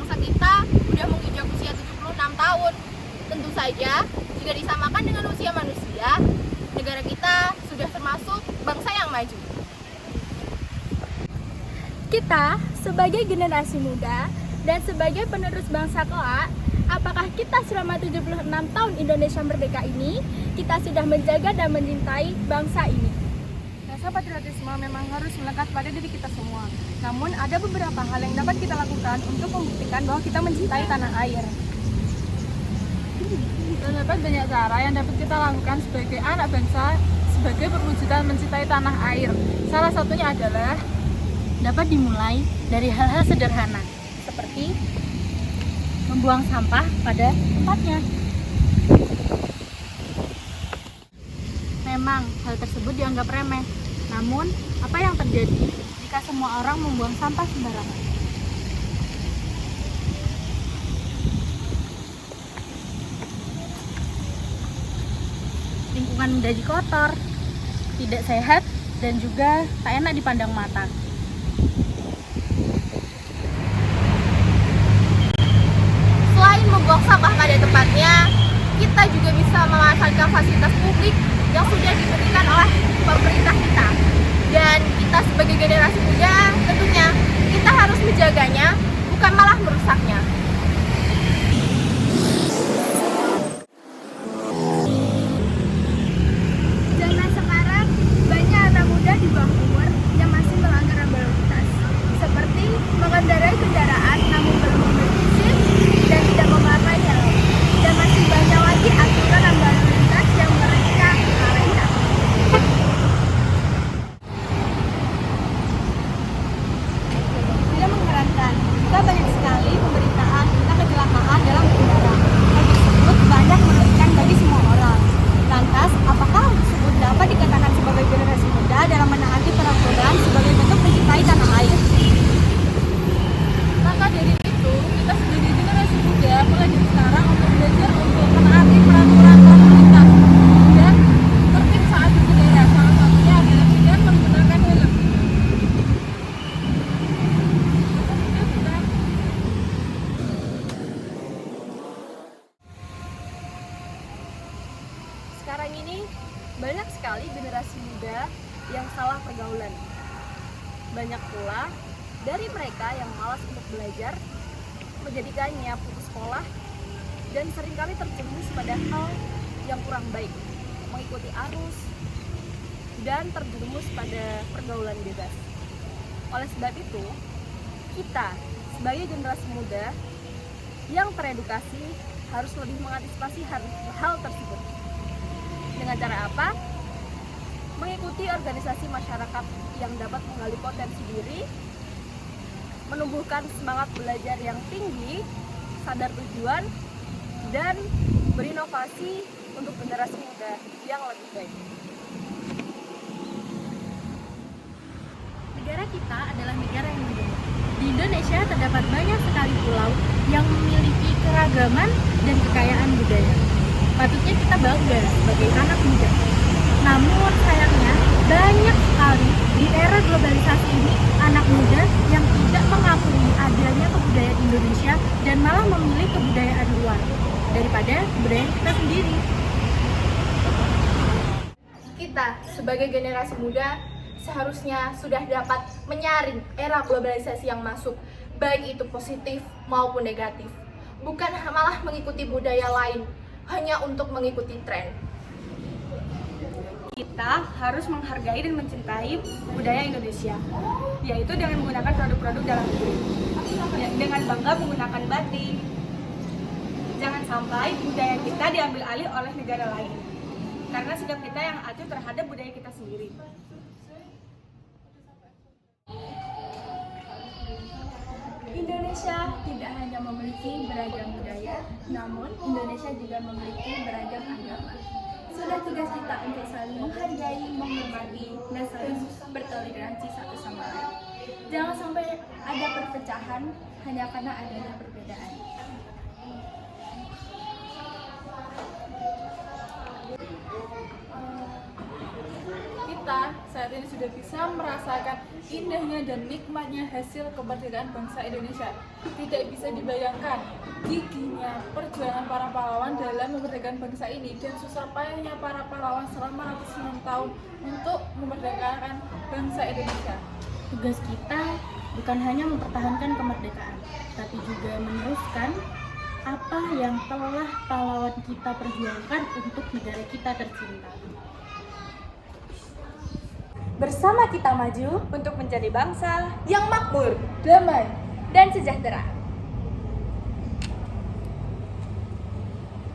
bangsa kita sudah menginjak usia 76 tahun. Tentu saja, jika disamakan dengan usia manusia, negara kita sudah termasuk bangsa yang maju. Kita sebagai generasi muda dan sebagai penerus bangsa kelak, apakah kita selama 76 tahun Indonesia merdeka ini, kita sudah menjaga dan mencintai bangsa ini? Rasa patriotisme memang harus melekat pada diri kita semua. Namun ada beberapa hal yang dapat kita lakukan untuk membuktikan bahwa kita mencintai tanah air. Terdapat banyak cara yang dapat kita lakukan sebagai anak bangsa sebagai perwujudan mencintai tanah air. Salah satunya adalah dapat dimulai dari hal-hal sederhana seperti membuang sampah pada tempatnya. Memang hal tersebut dianggap remeh, namun apa yang terjadi jika semua orang membuang sampah sembarangan? Lingkungan menjadi kotor, tidak sehat, dan juga tak enak dipandang mata. Selain membuang sampah pada tempatnya, kita juga bisa memanfaatkan fasilitas publik yang sudah diberikan oleh pemerintah kita. Dan kita sebagai generasi muda, tentunya kita harus menjaganya, bukan malah merusaknya. Zaman sekarang, banyak anak muda di bawah umur yang masih melanggar lalu lintas, seperti mengendarai kendaraan namun belum memiliki SIM dan tidak memakai helm. Dan masih banyak lagi aturan lalu lintas yang mereka abaikan. Tidak mengherankan, jika banyak sekali pemberitaan tentang kecelakaan dalam berkendara. Hal tersebut banyak merugikan bagi semua orang. Lantas, apakah hal tersebut dapat dikatakan sebagai generasi muda dalam menaati peraturan sebagai bentuk mencintai tanah air? Maka dari itu, kita sebagai generasi muda mulai dari sekarang untuk belajar untuk menaati peraturan lalu lintas dan tertib saat berkendara. Salah satunya adalah dengan menggunakan helm. Sekarang ini, banyak sekali generasi muda yang salah pergaulan. Banyak pula dari mereka yang malas untuk belajar, menjadikannya putus sekolah, dan seringkali terjerumus pada hal yang kurang baik, mengikuti arus, dan terjerumus pada pergaulan bebas. Oleh sebab itu, kita sebagai generasi muda yang teredukasi harus lebih mengantisipasi hal tersebut. Dengan cara apa? Mengikuti organisasi masyarakat yang dapat menggali potensi diri, menumbuhkan semangat belajar yang tinggi, sadar tujuan, dan berinovasi untuk generasi muda yang lebih baik. Negara kita adalah negara yang muda. Di Indonesia terdapat banyak sekali pulau yang memiliki keragaman dan kekayaan budaya. Patutnya kita bangga sebagai anak muda. Namun sayangnya banyak sekali di era globalisasi ini anak muda yang tidak mengakui adanya kebudayaan Indonesia dan malah memilih kebudayaan luar daripada kebudayaan kita sendiri. Kita sebagai generasi muda seharusnya sudah dapat menyaring era globalisasi yang masuk, baik itu positif maupun negatif. Bukan malah mengikuti budaya lain hanya untuk mengikuti tren. Kita harus menghargai dan mencintai budaya Indonesia, yaitu dengan menggunakan produk-produk dalam negeri, dengan bangga menggunakan batik. Jangan sampai budaya kita diambil alih oleh negara lain, karena sikap kita yang acuh terhadap budaya kita sendiri. Indonesia tidak hanya memiliki beragam budaya, namun Indonesia juga memiliki beragam agama. Sudah tugas kita untuk saling menghargai, menghormati, dan saling bertoleransi satu sama lain. Jangan sampai ada perpecahan hanya karena adanya perbedaan. Kita kita saat ini sudah bisa merasakan indahnya dan nikmatnya hasil kemerdekaan bangsa Indonesia. Tidak bisa dibayangkan giginya perjuangan para pahlawan dalam memerdekakan bangsa ini dan susah payahnya para pahlawan selama ratusan tahun untuk memerdekakan bangsa Indonesia. Tugas kita bukan hanya mempertahankan kemerdekaan, tapi juga meneruskan apa yang telah pahlawan kita perjuangkan untuk negara kita tercinta. Bersama kita maju untuk menjadi bangsa Yang makmur Damai dan sejahtera.